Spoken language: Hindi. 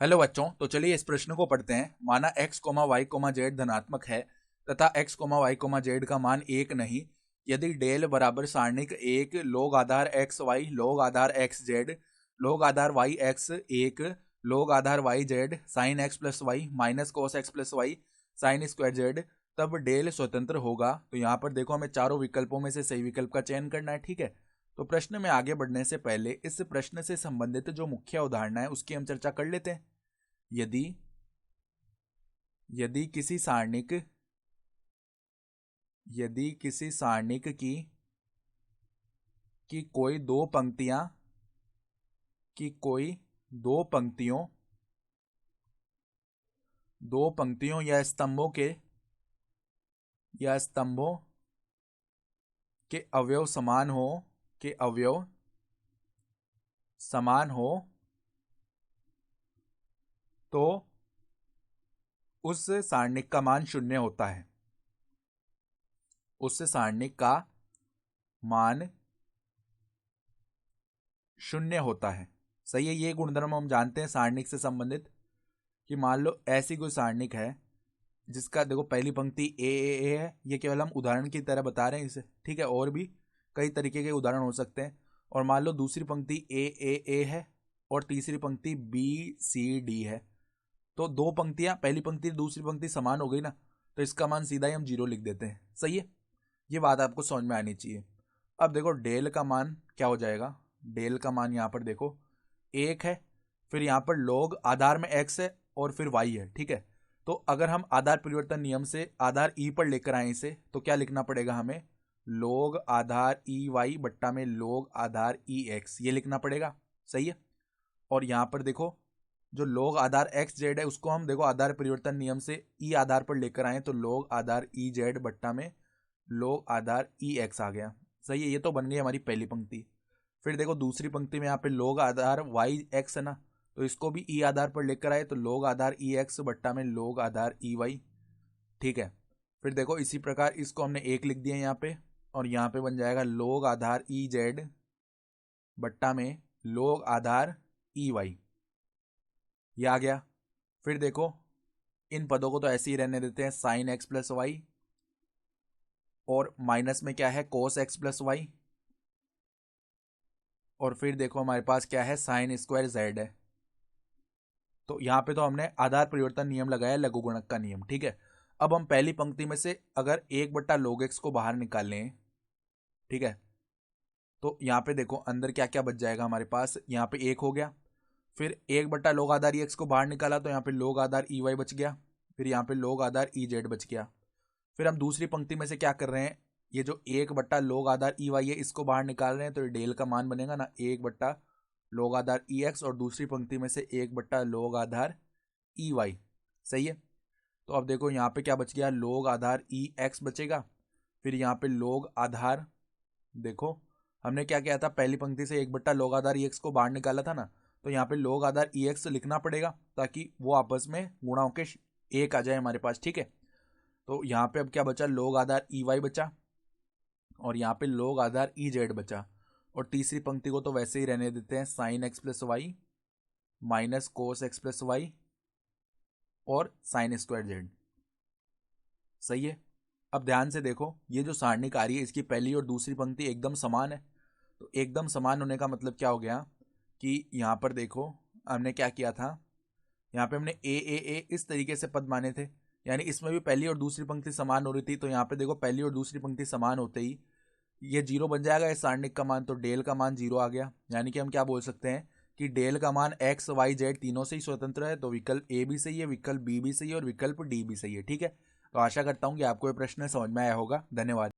हेलो बच्चों, तो चलिए इस प्रश्न को पढ़ते हैं। माना x, y, z धनात्मक है तथा x, y, z का मान एक नहीं यदि डेल बराबर सारणिक एक लोग आधार x y लोग आधार x z लोग आधार y x एक लोग आधार y z sine x plus y minus cos x plus y sine square z, तब डेल स्वतंत्र होगा। तो यहाँ पर देखो, हमें चारों विकल्पों में से सही विकल्प का चयन करना है। ठीक है, तो प्रश्न में आगे बढ़ने से पहले इस प्रश्न से संबंधित जो मुख्य उदाहरण है उसकी हम चर्चा कर लेते हैं। यदि यदि किसी सारणिक यदि किसी सारणिक की कोई दो पंक्तियों या स्तंभों के अवयव समान हो तो उस सारणिक का मान शून्य होता है। उस सारणिक का मान शून्य होता है। सही है, ये गुणधर्म हम जानते हैं सारणिक से संबंधित। कि मान लो ऐसी कोई सारणिक है जिसका देखो पहली पंक्ति ए है, ये केवल हम उदाहरण की तरह बता रहे हैं इसे। ठीक है, और भी कई तरीके के उदाहरण हो सकते हैं। और मान लो दूसरी पंक्ति ए है और तीसरी पंक्ति बी सी डी है। तो दो पंक्तियां, पहली पंक्ति दूसरी पंक्ति समान हो गई ना, तो इसका मान सीधा ही हम 0 लिख देते हैं। सही है, ये बात आपको समझ में आनी चाहिए। अब देखो डेल का मान क्या हो जाएगा। डेल का मान यहाँ पर देखो एक है, फिर यहाँ पर लोग आधार में x है और फिर y है। ठीक है, तो अगर हम आधार परिवर्तन नियम से आधार e पर लेकर आए इसे, तो क्या लिखना पड़ेगा हमें, लोग आधार ई वाई बट्टा में लोग आधार ई एक्स, ये लिखना पड़ेगा। सही है, और यहाँ पर देखो जो लोग आधार एक्स जेड है उसको हम देखो आधार परिवर्तन नियम से ई आधार पर लेकर आए, तो लोग आधार ई जेड बट्टा में लोग आधार ई एक्स आ गया। सही है, ये तो बन गई हमारी पहली पंक्ति। फिर देखो दूसरी पंक्ति में यहाँ पे लोग आधार वाई एक्स है ना, तो इसको भी ई आधार पर लेकर आए, तो लोग आधार ई एक्स बट्टा में लोग आधार ई वाई। ठीक है, फिर देखो इसी प्रकार इसको हमने एक लिख दिया यहाँ पे, और यहाँ पे बन जाएगा लोग आधार ई जेड बट्टा में लोग आधार ई वाई, ये आ गया। फिर देखो इन पदों को तो ऐसे ही रहने देते हैं, साइन एक्स प्लस वाई और माइनस में क्या है कोस एक्स प्लस वाई, और फिर देखो हमारे पास क्या है साइन स्क्वायर जेड है। तो यहाँ पे तो हमने आधार परिवर्तन नियम लगाया, लघुगणक का नियम। ठीक है, अब हम पहली पंक्ति में से अगर एक बट्टा लोग एक्स को बाहर निकाल लें, ठीक है, तो यहाँ पे देखो अंदर क्या क्या बच जाएगा हमारे पास। यहाँ पे एक हो गया, फिर एक बट्टा लोग आधार ई एक्स को बाहर निकाला तो यहाँ पे लोग आधार ई वाई बच गया, फिर यहाँ पे लोग आधार ई जेड बच गया। फिर हम दूसरी पंक्ति में से क्या कर रहे हैं, ये जो एक बट्टा लोग आधार ई वाई है इसको बाहर निकाल रहे हैं, तो ये डेल का मान बनेगा ना एक बट्टा लोग आधार ई एक्स, और दूसरी पंक्ति में से एक बट्टा लोग आधार ई वाई। सही है, तो अब देखो यहाँ पे क्या बच गया, लोग आधार ई एक्स बचेगा। फिर यहाँ पे लोग आधार, देखो हमने क्या किया था, पहली पंक्ति से एक बट्टा लोग आधार ई एक्स को बाहर निकाला था ना, तो यहाँ पे लोग आधार ई एक्स लिखना पड़ेगा ताकि वो आपस में गुणा होके एक आ जाए हमारे पास। ठीक है, तो यहाँ पे अब क्या बचा, लोग आधार ई वाई बचा, और यहाँ पे लोग आधार ई जेड बचा। और तीसरी पंक्ति को तो वैसे ही रहने देते हैं, sine x plus y minus cos x plus y और साइन स्क्वायर जेड। सही है, अब ध्यान से देखो ये जो सारणी आ रही है इसकी पहली और दूसरी पंक्ति एकदम समान है। तो एकदम समान होने का मतलब क्या हो गया कि यहाँ पर देखो हमने क्या किया था, यहाँ पे हमने ए इस तरीके से पद माने थे, यानी इसमें भी पहली और दूसरी पंक्ति समान हो रही थी। तो यहाँ पे देखो पहली और दूसरी पंक्ति समान होते ही ये 0 बन जाएगा इस सारणिक का मान, तो डेल का मान 0 आ गया। यानी कि हम क्या बोल सकते हैं कि डेल का मान एक्स वाई जेड तीनों से ही स्वतंत्र है। तो विकल्प ए भी सही है, विकल्प बी भी सही है और विकल्प डी भी सही है। ठीक है, तो आशा करता हूँ कि आपको ये प्रश्न समझ में आया होगा। धन्यवाद।